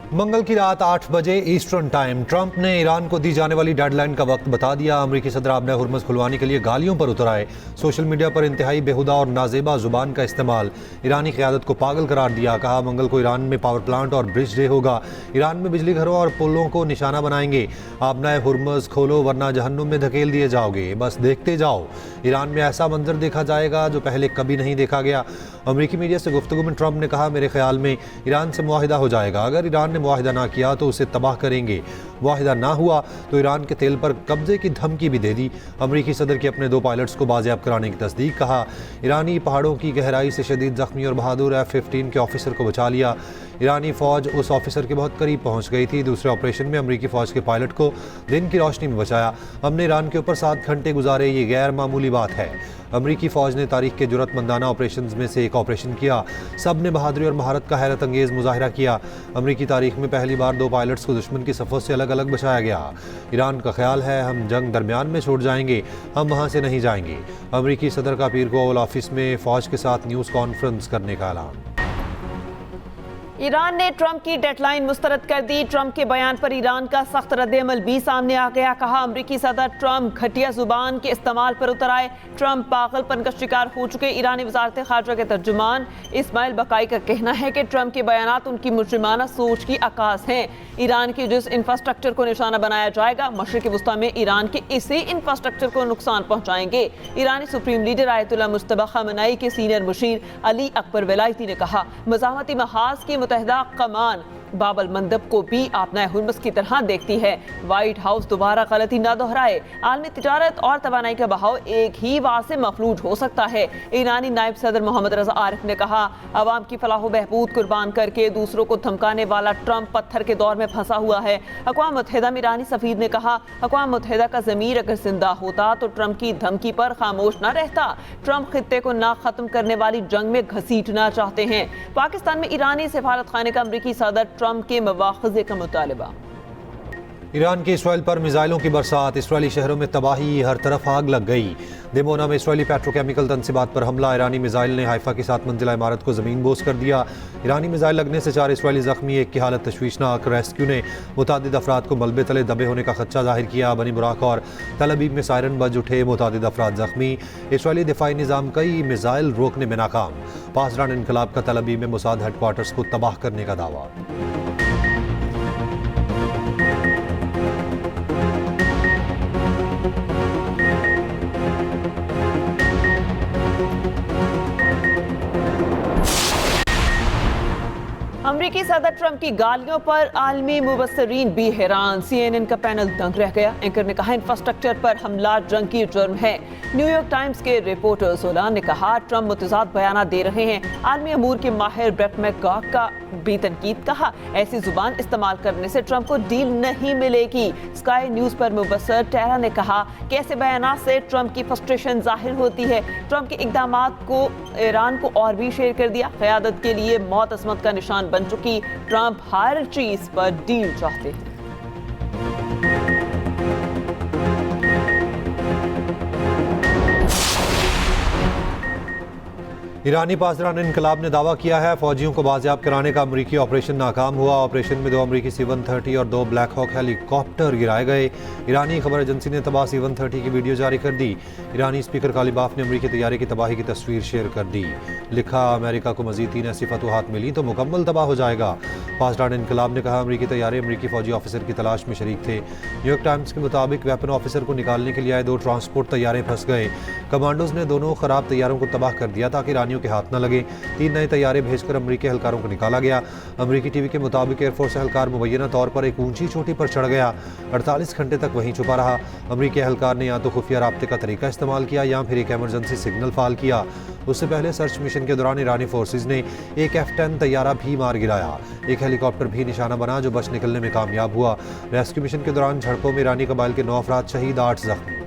मंगल की रात 8 बजे ईस्टर्न टाइम ट्रंप ने ईरान को दी जाने वाली डेडलाइन का वक्त बता दिया। अमेरिकी सदर आबना हुर्मुज़ खुलवाने के लिए गालियों पर उतर आए। सोशल मीडिया पर इंतहाई बेहुदा और नाजेबा जुबान का इस्तेमाल ईरानी क़यादत को पागल करार दिया। कहा मंगल को ईरान में पावर प्लांट और ब्रिज डे होगा। ईरान में बिजली घरों और पुलों को निशाना बनाएंगे। आबना हुर्मुज़ खोलो वरना जहन्नुम में धकेल दिए जाओगे, बस देखते जाओ। ईरान में ऐसा मंजर देखा जाएगा जो पहले कभी नहीं देखा गया। अमेरिकी मीडिया से गुफ्तगू में ट्रंप ने कहा, मेरे ख्याल में ईरान से मुआहिदा हो जाएगा। अगर ईरान ने मुआहिदा ना किया तो उसे तबाह करेंगे। मुआहिदा ना हुआ तो ईरान के तेल पर कब्जे की धमकी भी दे दी। अमेरिकी सदर के अपने 2 पायलट्स को बाजियाब कराने की तस्दीक। कहा, ईरानी पहाड़ों की गहराई से शदीद जख्मी और बहादुर F-15 के ऑफिसर को बचा लिया। ईरानी फौज उस ऑफिसर के बहुत करीब पहुंच गई थी। दूसरे ऑपरेशन में अमेरिकी फौज के पायलट को दिन की रोशनी में बचाया। हमने ईरान के ऊपर 7 घंटे गुजारे, ये गैर मामूली बात है। अमेरिकी फौज ने तारीख के जुर्रतमंदाना ऑपरेशन में से एक ऑपरेशन किया। सब ने बहादुरी और महारत का हैरत अंगेज मुजाहिरा किया। अमेरिकी तारीख में पहली बार 2 पायलट्स को दुश्मन की सफ़ों से अलग अलग बचाया गया। ईरान का ख्याल है हम जंग दरमियान में छोड़ जाएंगे, हम वहाँ से नहीं जाएंगे। अमेरिकी सदर का पीर को ओवल ऑफिस में फौज के साथ न्यूज़ कॉन्फ्रेंस करने का ऐलान। ईरान ने ट्रंप की डेडलाइन मुस्तरद कर दी। ट्रंप के बयान पर ईरान का सख्त रद्द-ए-अमल भी सामने आ गया। कहा, अमेरिकी सदर ट्रंप घटिया जुबान के इस्तेमाल पर उतर आए। ट्रंप पागलपन का शिकार हो चुके। ईरानी वजारत खारजा के तर्जुमान इस्माइल बकाई का कहना है कि ट्रंप के बयानात उनकी मुजरिमाना सोच की अक्कास हैं। ईरान के जिस इंफ्रास्ट्रक्चर को निशाना बनाया जाएगा, मशरिक़ वुस्ता में ईरान के इसी इंफ्रास्ट्रक्चर को नुकसान पहुंचाएंगे। ईरानी supreme leader Ayatollah Mujtaba Khamenei के सीनियर मुशीर अली अकबर वेलायती ने कहा, मज़ामती महाज की मुतहदा कमान बाबल मंदब को भी आबना हुर्मुज़ की तरह देखती है। व्हाइट हाउस दोबारा गलती न दोहराए। आलमी तिजारत और तवानाई का बहाव एक ही वार से मफलूज हो सकता है। ईरानी नायब सदर मोहम्मद रजा आरिफ ने कहा, अवाम की फलाह व बहबूद कुर्बान करके दूसरों को धमकाने वाला ट्रंप पत्थर के दौर में फंसा हुआ है। अक़वाम मुत्तहिदा में ईरानी सफ़ीर ने कहा, अक़वाम मुत्तहिदा का ज़मीर अगर जिंदा होता तो ट्रंप की धमकी पर खामोश न रहता। ट्रंप खित्ते को ना ख़त्म करने वाली जंग में घसीटना चाहते हैं। पाकिस्तान में ईरानी सफारत खाने का अमरीकी सदर ट्रंप के मवाख़िज़े का मुतालबा। ईरान की इसराइल पर मिसाइलों की बरसात, इसराइली शहरों में तबाही, हर तरफ आग लग गई। दिमोना में इसराइली पेट्रोकेमिकल तनसीबात पर हमला। ईरानी मिसाइल ने हाइफा की 7 मंजिला इमारत को ज़मीन बोस कर दिया। ईरानी मिसाइल लगने से 4 इसराइली ज़ख्मी, एक की हालत तशवीशनाक। रेस्क्यू ने मुतादिद अफराद को मलबे तले दबे होने का खदशा जाहिर किया। बनी बुराक और तल अबीब में सायरन बज उठे, मुतादिद अफराद ज़ख्मी। इसराइली दिफाई निज़ाम कई मिसाइल रोकने में नाकाम। पासदान इनकलाब का तल अबीब में मोसाद हेडक्वार्टर्स को तबाह करने का दावा। अमरीकी सदर ट्रंप की गालियों पर आलमी मुबस्सरीन भी हैरान। CNN का पैनल दंग रह गया। एंकर ने कहा, इंफ्रास्ट्रक्चर पर हमला जंग की जुर्म है। न्यूयॉर्क टाइम्स के रिपोर्टर सोलान ने कहा, ट्रंप मुतज़ाद बयान दे रहे हैं। आलमी अमूर के माहिर ब्रेट मैकगॉग का भी तनकीद। कहा, ऐसी जुबान इस्तेमाल करने से ट्रंप को डील नहीं मिलेगी। स्काई न्यूज़ पर मुबस्सर टेरा ने कहा कि ऐसे बयानात से ट्रंप की फ्रस्ट्रेशन जाहिर होती है। ट्रंप के इक़दामात को ईरान को और भी शेयर कर दिया। क़यादत के लिए मौत अज़मत का निशान बन चुकी। ट्रंप हर चीज पर डील चाहते हैं। ईरानी पासदान इनकलाब ने दावा किया है फौजियों को बाजियाब कराने का अमरीकी ऑपरेशन नाकाम हुआ। ऑपरेशन में 2 अमरीकी C-130 और 2 ब्लैक हॉक हेलीकॉप्टर गिराए गए। ईरानी खबर एजेंसी ने तबाह C-130 की वीडियो जारी कर दी। ईरानी स्पीकर कालिबाफ ने अमरीकी तैयारे की तबाही की तस्वीर शेयर कर दी। लिखा, अमेरिका को मजीद 3 ऐसी फतूहात मिली तो मुकम्मल तबाह हो जाएगा। पासदान इनकलाब ने कहा, अमरीकी तैयारे अमरीकी फौजी ऑफिसर की तलाश में शरीक थे। न्यूयॉर्क टाइम्स के मुताबिक वेपन ऑफिसर को निकालने के लिए आए 2 ट्रांसपोर्ट तैयारे फंस गए। कमांडोज ने दोनों खराब तैयारों को तबाह कर दिया ताकि ईरानियों के हाथ न लगे। 3 नए तैयारे भेजकर अमरीकी एहलकारों को निकाला गया। अमरीकी टीवी के मुताबिक एयरफोर्स एहलकार मुबैना तौर पर एक ऊंची चोटी पर चढ़ गया। 48 घंटे तक वहीं छुपा रहा। अमरीकी एहलकार ने या तो खुफिया राब्ते का तरीका इस्तेमाल किया या फिर एक एमरजेंसी सिग्नल फाल किया। उससे पहले सर्च मिशन के दौरान ईरानी फोर्सेज ने एक F-10 तैयारा भी मार गिराया। एक हेलीकॉप्टर भी निशाना बना जो बच निकलने में कामयाब हुआ। रेस्क्यू मिशन के दौरान झड़पों में ईरानी कबाइल के 9 अफराद शहीद, 8 जख्मी।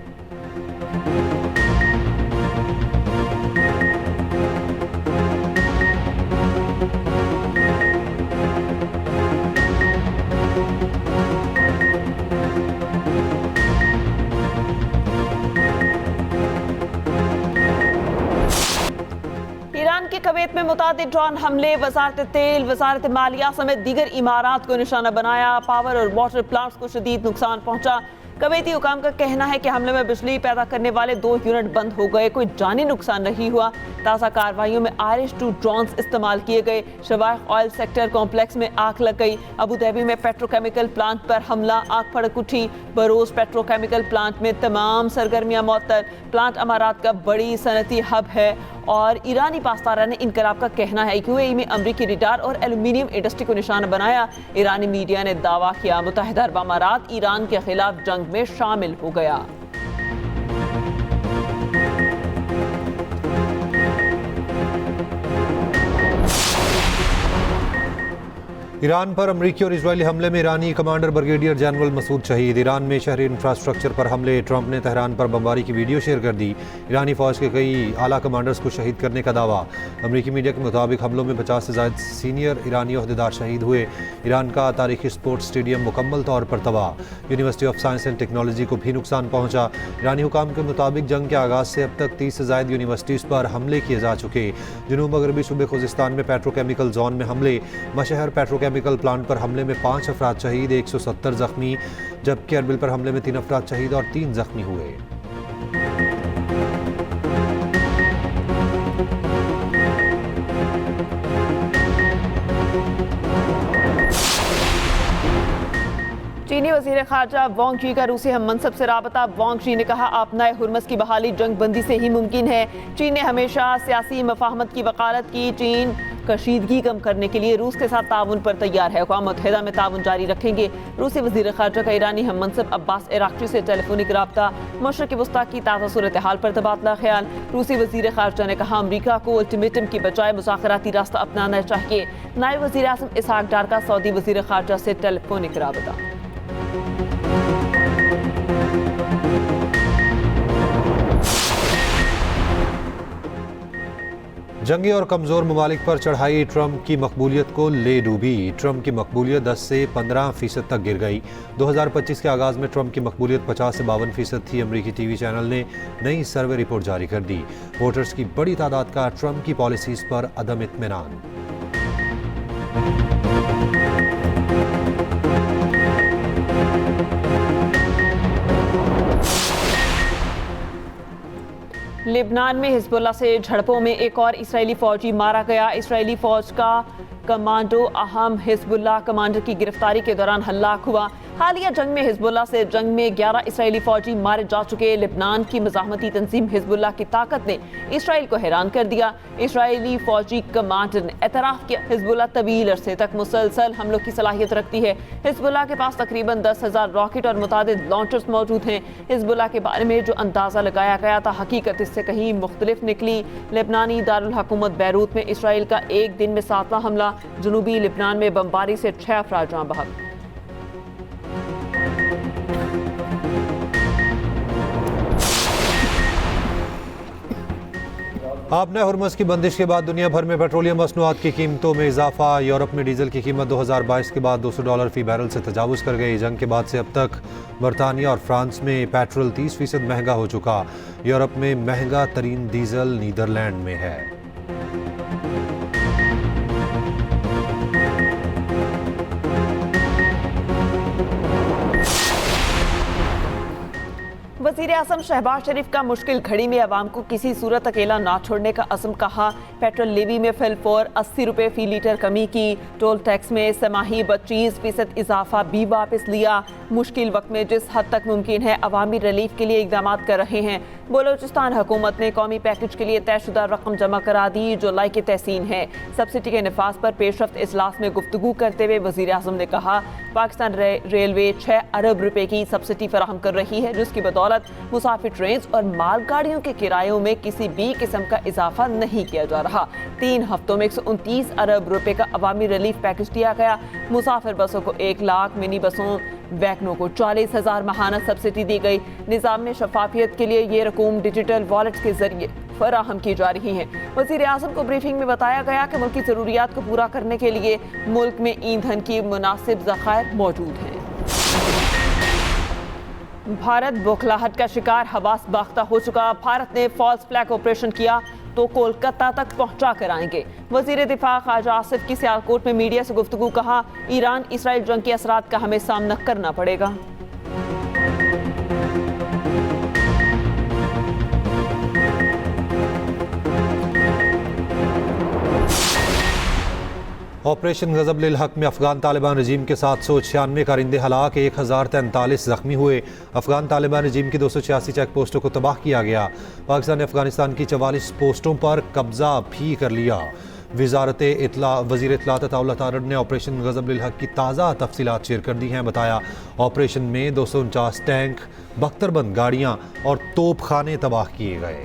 कवेत में मुतादिद ड्रोन हमले, वजारत तेल, वजारत मालिया समेत दीगर इमारात को निशाना बनाया। पावर और वाटर प्लांट्स को शदीद नुकसान पहुंचा। कवैती हुकाम का कहना है कि हमले में बिजली पैदा करने वाले 2 यूनिट बंद हो गए, कोई जानी नुकसान नहीं हुआ। ताज़ा कार्रवाइयों में IRIS-2 ड्रोन्स इस्तेमाल किए गए। शवाइख ऑयल सेक्टर कॉम्प्लेक्स में आग लग गई। अबू धाबी में पेट्रोकेमिकल प्लांट पर हमला, आग भड़क उठी। बरोज पेट्रोकेमिकल प्लांट में तमाम सरगर्मियां मुअत्तल। प्लांट अमारात का बड़ी सनती हब है और ईरानी पासदारान इनकलाब का कहना है कि UAE में अमरीकी रडार और एल्यूमिनियम इंडस्ट्री को निशाना बनाया। ईरानी मीडिया ने दावा किया मुत्तहिदा अरब अमारात ईरान के खिलाफ जंग में शामिल हो गया। ईरान पर अमरीकी और इजरायली हमले में ईरानी कमांडर ब्रिगेडियर जनरल मसूद शहीद। ईरान में शहरी इंफ्रास्ट्रक्चर पर हमले, ट्रंप ने तेहरान पर बमबारी की वीडियो शेयर कर दी। ईरानी फौज के कई आला कमांडर्स को शहीद करने का दावा। अमरीकी मीडिया के मुताबिक हमलों में 50 से ज़ायद सीनियर ईरानी ओहदेदार शहीद हुए। ईरान का तारीखी स्पोर्ट्स स्टेडियम मुकम्मल तौर पर तबाह। University of science and technology को भी नुकसान पहुंचा। ईरानी हुकाम के मुताबिक जंग के आगाज़ से अब तक 30 से ज़ायद यूनिवर्सिटीज़ पर हमले किए जा चुके। जनूब मगरबी सूबे खुजिस्तान में पेट्रोकेमिकल जोन में हमले, मशहर पेट्रोकेमिकल प्लांट पर हमले में 5 अफराद शहीद, 170 जख्मी, जबकि अरबिल पर हमले में 3 अफराद शहीद और 3 जख्मी हुए। चीनी वज़ीर ख़ारजा वांग यी का रूसी हम मनसब से राबता। वांग यी ने कहा आपनाए हुर्मस की बहाली जंग बंदी से ही मुमकिन है। चीन ने हमेशा सियासी मफाहमत की वकालत की। चीन कशीदगी कम करने के लिए रूस के साथ ताउन पर तैयार है। अक़वाम मुत्तहिदा में ताउन जारी रखेंगे। रूसी वज़ीर ख़ारजा का ईरानी हम मनसब अब्बास इराक़ची से टेलीफोनिक राब्ता। मशरिक़ वस्ता की ताज़ा सूरत हाल पर तबादला ख्याल। रूसी वज़ीर ख़ारजा ने कहा अमरीका को अल्टीमेटम की बजाय मुज़ाकराती रास्ता अपनाना चाहिए। नायब वज़ीर आज़म इसहाक़ डार का सऊदी वज़ीर ख़ारजा से टेलीफोनिक राब्ता। जंगी और कमज़ोर ममालिक पर चढ़ाई ट्रंप की मकबूलियत को ले डूबी। ट्रंप की मकबूलियत 10 से 15% तक गिर गई। 2025 के आगाज़ में ट्रंप की मकबूलियत 50 से 52% थी। अमरीकी टीवी चैनल ने नई सर्वे रिपोर्ट जारी कर दी। वोटर्स की बड़ी तादाद का ट्रंप की पॉलिसीज़ पर अदम इत्मीनान। लेबनान में हिजबुल्लाह से झड़पों में एक और इजरायली फौजी मारा गया। इजरायली फौज का कमांडो अहम हिजबुल्लाह कमांडर की गिरफ्तारी के दौरान हल्लाक हुआ। हालिया जंग में हिजबुल्लाह से जंग में 11 इजरायली फौजी मारे जा चुके। लेबनान की मज़ाहमती तंजीम हिजबुल्लाह की ताकत ने इसराइल को हैरान कर दिया। इजरायली फौजी कमांडर ने एतराफ़ किया हिजबुल्लाह तवील अरसे तक मुसलसल हमलों की सलाहियत रखती है। हिजबुल्लाह के पास तकरीबन 10,000 रॉकेट और मुतादिद लॉन्चर्स मौजूद हैं। हिजबुल्लाह के बारे में जो अंदाज़ा लगाया गया था हकीकत इससे कहीं मुख्तलिफ निकली। लेबनानी दारुल हुकूमत बैरूत में इसराइल का एक दिन में 7वां हमला। जनूबी लेबनान में बमबारी से 6 अफराद जान बहक। आपने हुर्मस की बंदिश के बाद दुनिया भर में पेट्रोलियम मसनूआत की कीमतों में इजाफा। यूरोप में डीजल की कीमत 2022 के बाद $200 फी बैरल से तजावुज़ कर गई। जंग के बाद से अब तक बरतानिया और फ्रांस में पेट्रोल 30% महंगा हो चुका। यूरोप में महंगा तरीन डीजल नीदरलैंड में है। वज़ीर आज़म शहबाज शरीफ का मुश्किल घड़ी में अवाम को किसी सूरत अकेला ना छोड़ने का अज़्म। कहा पेट्रोल लेवी में फिलफोर 80 रुपये फ़ी लीटर कमी की। टोल टैक्स में समाही 32% इजाफा भी वापस लिया। मुश्किल वक्त में जिस हद तक मुमकिन है अवामी रिलीफ के लिए इक़दाम कर रहे हैं। बलोचिस्तान हुकूमत ने कौमी पैकेज के लिए तयशुदा रकम जमा करा दी। जुलाई की तहसीन है। सब्सिडी के नफाज पर पेशरफ्त इजलास में गुफ्तगू करते हुए वज़ीर आज़म ने कहा पाकिस्तान रेलवे 6 अरब रुपए की सब्सिडी फराहम कर रही है, जिसकी बदौलत मुसाफिर ट्रेन और मालगाड़ियों के किरायों में किसी भी किस्म का इजाफा नहीं किया जा रहा। 3 हफ्तों में 129 अरब रुपए का अवामी रिलीफ पैकेज दिया गया। मुसाफिर बसों को 1 लाख, मिनी बसों वैगनों को 40,000 माहाना सब्सिडी दी गई। निज़ाम में शफाफियत के लिए ये रकूम डिजिटल वॉलेट्स के जरिए फराहम की जा रही है। वज़ीर आज़म को ब्रीफिंग में बताया गया कि मुल्क की ज़रूरियात को पूरा करने के लिए मुल्क में ईंधन की मुनासिब ज़खायर मौजूद हैं। भारत बौखलाहट का शिकार, हवास बाख्ता हो चुका। भारत ने फॉल्स फ्लैग ऑपरेशन किया। तो कोलकाता तक पहुंचा कर आएंगे। वजीर दिफा ख्वाजा आसिफ की सियालकोट में मीडिया से गुफ्तगू, कहा ईरान इसराइल जंग के असरात का हमें सामना करना पड़ेगा। ऑपरेशन गजब हक में अफगान तालिबान रजीम के 796 कारिंदे हलाक, 1043 जख्मी हुए। अफगान तालिबान रजीम की 286 चेक पोस्टों को तबाह किया गया। पाकिस्तान ने अफगानिस्तान की 44 पोस्टों पर कब्जा भी कर लिया। वज़ीर इत्तलात अताउल्लाह तारड़ ने ऑपरेशन गजब हक की ताज़ा तफसीलात शेयर कर दी हैं। बताया ऑपरेशन में 249 टैंक, बख्तरबंद गाड़ियाँ और तोपखाने तबाह किए गए।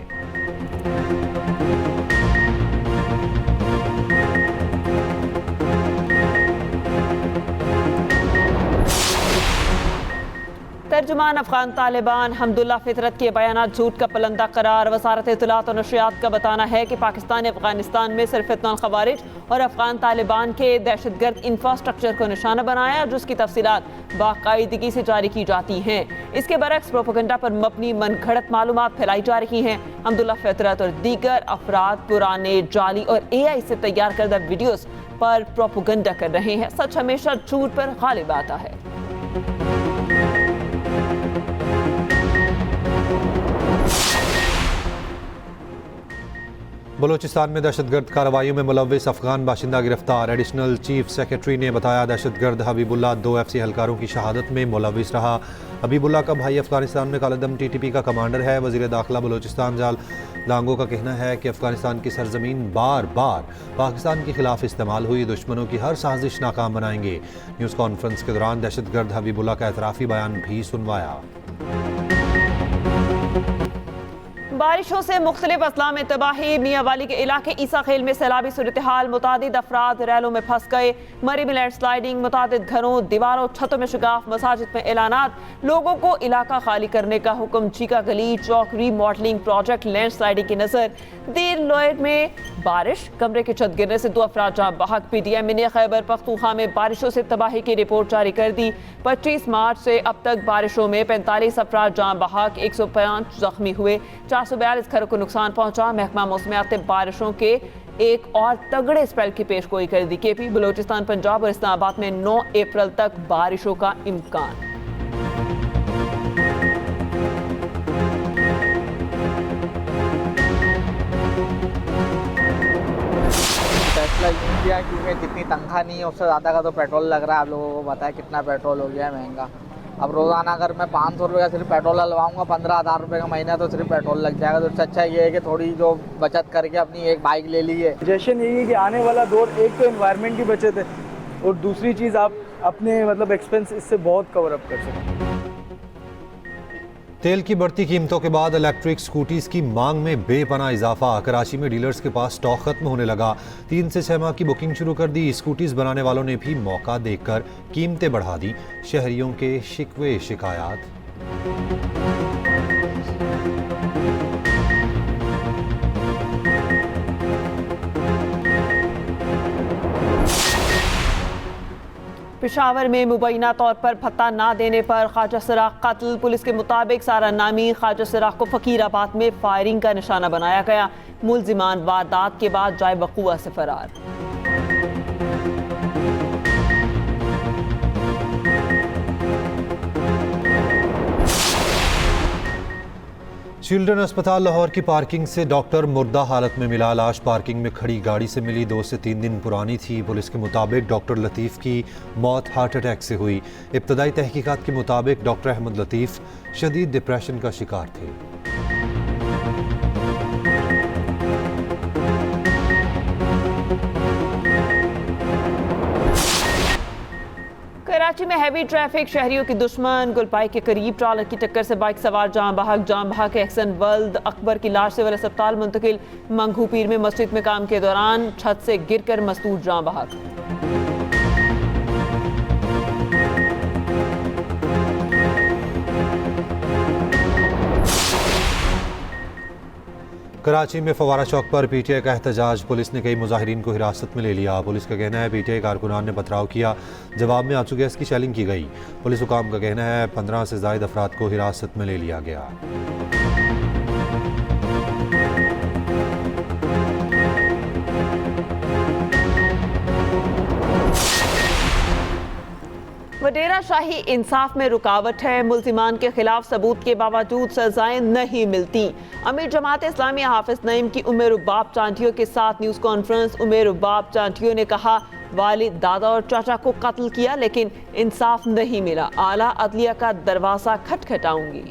तर्जुमान अफगान तालिबान हमदुल्ला फितरत के बयानात झूठ का पलंदा करार। वजारत इत्तलात और नशरियात का बताना है कि पाकिस्तान ने अफगानिस्तान में सिर्फ इत्तलात खवारिज और अफगान तालिबान के दहशतगर्द इंफ्रास्ट्रक्चर को निशाना बनाया, जिसकी तफसीलात बाकायदगी से जारी की जाती हैं। इसके बरक्स प्रोपेगेंडा पर मबनी मनगढ़ंत मालूमात फैलाई जा रही हैं। हमदुल्ला फितरत और दीगर अफराद पुराने, जाली और AI से तैयार करदा वीडियोस पर प्रोपेगेंडा कर रहे हैं। सच हमेशा झूठ पर गालिब आता है। बलूचिस्तान में दहशतगर्द कार्रवाइयों में मुलव्विस अफगान बाशिंदा गिरफ्तार। एडिशनल चीफ सेक्रेटरी ने बताया दहशतगर्द हबीबुल्लाह 2 FC एहलकारों की शहादत में मुलव्विस रहा। हबीबुल्लाह का भाई अफगानिस्तान में कालेदम TTP का कमांडर है। वज़ीर दाखिला बलूचिस्तान जाल लांगो का कहना है कि अफगानिस्तान की सरजमीन बार बार पाकिस्तान के खिलाफ इस्तेमाल हुई, दुश्मनों की हर साजिश नाकाम बनाएंगे। न्यूज़ कॉन्फ्रेंस के दौरान दहशतगर्द हबीबुल्लाह का एतराफ़ी बयान भी सुनवाया। बारिशों से मुख्तलिफ अजला में तबाही। मियाँ वाली के इलाके ईसा खेल में सैलाबी सूरत हाल, मुतादिद अफराद रैलों में फंस गए। मरी में लैंडस्लाइडिंग, मुतादिद घरों, दीवारों, छतों में शिगाफ, मसाजिद में ऐलानात। लोगों को इलाका खाली करने का हुक्म। चीका गली चौक रीमॉडलिंग प्रोजेक्ट लैंडस्लाइडिंग की नजर। देर लोएड में बारिश, कमरे की छत गिरने से 2 अफराद जाँ बहक। PTM ने खैबर पख्तूनख्वा में बारिशों से तबाही की रिपोर्ट जारी कर दी। 25 मार्च से अब तक बारिशों में 45 अफराद जाँ बहक, 105 जख्मी हुए, 442 घरों को नुकसान पहुंचा। महकमा मौसमियात ने बारिशों के एक और तगड़े स्पेल की पेशगोई कर दी। KP, बलूचिस्तान, पंजाब और इस्लामाबाद में 9 अप्रैल तक बारिशों का इम्कान। फैसला यूँ किया क्योंकि जितनी तनख्वाह नहीं है उससे ज़्यादा का तो पेट्रोल लग रहा है। आप लोगों को पता है कितना पेट्रोल हो गया है महंगा। अब रोज़ाना अगर मैं 500 रुपये का सिर्फ पेट्रोल डलवाऊँगा, 15,000 रुपये का महीना तो सिर्फ पेट्रोल लग जाएगा। तो इससे अच्छा ये है कि थोड़ी जो बचत करके अपनी एक बाइक ले ली है। सजेशन यही है कि आने वाला दौर, एक तो एनवायरनमेंट की बचत है और दूसरी चीज़ आप अपने एक्सपेंस इससे बहुत कवर अप कर सकते हैं। तेल की बढ़ती कीमतों के बाद इलेक्ट्रिक स्कूटीज की मांग में बेपनाह इजाफा। कराची में डीलर्स के पास स्टॉक खत्म होने लगा। 3 से 6 माह की बुकिंग शुरू कर दी। स्कूटीज बनाने वालों ने भी मौका देखकर कीमतें बढ़ा दी। शहरियों के शिकवे शिकायत। पेशावर में मुबैना तौर पर भत्ता ना देने पर ख्वाजा सिराग कत्ल। पुलिस के मुताबिक सारा नामी ख्वाजा सिराग को फकीराबाद में फायरिंग का निशाना बनाया गया। मुलजिमान वारदात के बाद जाए वक़ुआ से फरार। चिल्ड्रन अस्पताल लाहौर की पार्किंग से डॉक्टर मुर्दा हालत में मिला। लाश पार्किंग में खड़ी गाड़ी से मिली, 2 से 3 दिन पुरानी थी। पुलिस के मुताबिक डॉक्टर लतीफ़ की मौत हार्ट अटैक से हुई। इब्तदाई तहकीकात के मुताबिक डॉक्टर अहमद लतीफ़ शदीद डिप्रेशन का शिकार थे। कराची में हैवी ट्रैफिक, शहरियों की दुश्मन। गुलपाई के करीब ट्रालर की टक्कर से बाइक सवार जाम बहक एक्सन वल्द अकबर की लाश सिविल अस्पताल मुंतकिल। मंगू पीर में मस्जिद में काम के दौरान छत से गिरकर मस्तूर जाम बहक। कराची में फवारा चौक पर PTI का एहतजाज। पुलिस ने कई मुजाहिरीन को हिरासत में ले लिया। पुलिस का कहना है PTI कारकुनान ने पथराव किया, जवाब में आंसू गैस की शेलिंग की गई। पुलिस हुकाम का कहना है 15 से ज़ायद अफराद को हिरासत में ले लिया गया। वडेरा शाही इंसाफ में रुकावट है, मुल्जिमान के खिलाफ सबूत के बावजूद सजाएं नहीं मिलती। अमीर जमात इस्लामी हाफिज नईम की उमेर उबाब चांटियों के साथ न्यूज़ कॉन्फ्रेंस। उमेर उबाब चांटियों ने कहा, वालिद, दादा और चाचा को कत्ल किया लेकिन इंसाफ नहीं मिला, आला अदलिया का दरवाजा खटखटाऊंगी।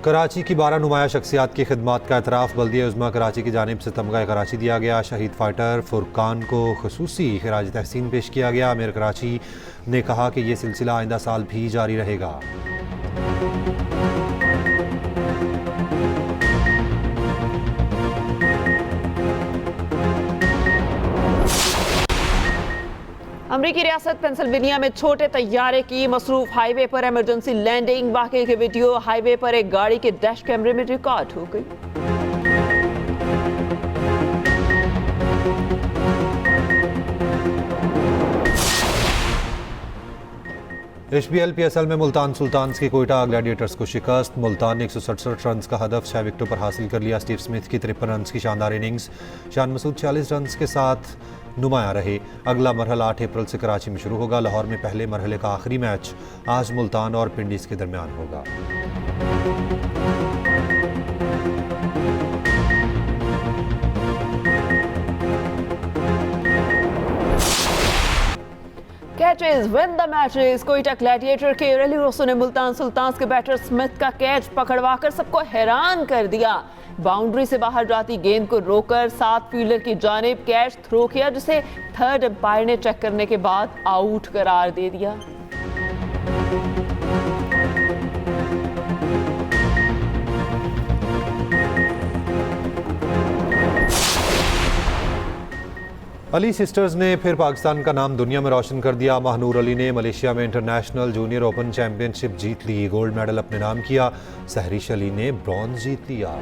कराची की 12 नुमाया शख्सियात की खिदमात का एतराफ़ बल्दिया उज़्मा कराची की जानिब से तमगा कराची दिया गया। शहीद फाइटर फुरकान को खुसूसी खिराज तहसीन पेश किया गया। अमीर कराची ने कहा कि ये सिलसिला आइंदा साल भी जारी रहेगा। अमरीकी रियासत पेंसिल्वेनिया में छोटे तैयारे की मसरूफ हाईवे पर इमरजेंसी लैंडिंग। वाकई की वीडियो हाईवे पर एक गाड़ी के डैश कैमरे में रिकॉर्ड हो गई। HBL PSL में मुल्तान सुल्तान्स की कोयटा ग्लैडिएटर्स को शिकस्त। मुल्तान ने 167 रन का हदफ 6 विकेटों पर हासिल कर लिया। स्टीव स्मिथ की 53 रन की शानदार इनिंग्स। शान मसूद 40 रन के साथ नुमाया रहे। अगला मरहला 8 अप्रैल से कराची में शुरू होगा। लाहौर में पहले मरहले का आखिरी मैच आज मुल्तान और पिंडीज के दरमियान होगा। Catches win the matches. Quetta gladiator के रेली रोसो ने मुल्तान सुल्तान्स के बैटर स्मिथ का कैच पकड़वाकर सबको हैरान कर दिया। बाउंड्री से बाहर जाती गेंद को रोकर 7 फील्डर की जानिब कैच थ्रो किया, जिसे थर्ड अंपायर ने चेक करने के बाद आउट करार दे दिया। अली सिस्टर्स ने फिर पाकिस्तान का नाम दुनिया में रोशन कर दिया। महनूर अली ने मलेशिया में इंटरनेशनल जूनियर ओपन चैंपियनशिप जीत ली। गोल्ड मेडल अपने नाम किया। सहरिश अली ने ब्रॉन्ज जीत लिया।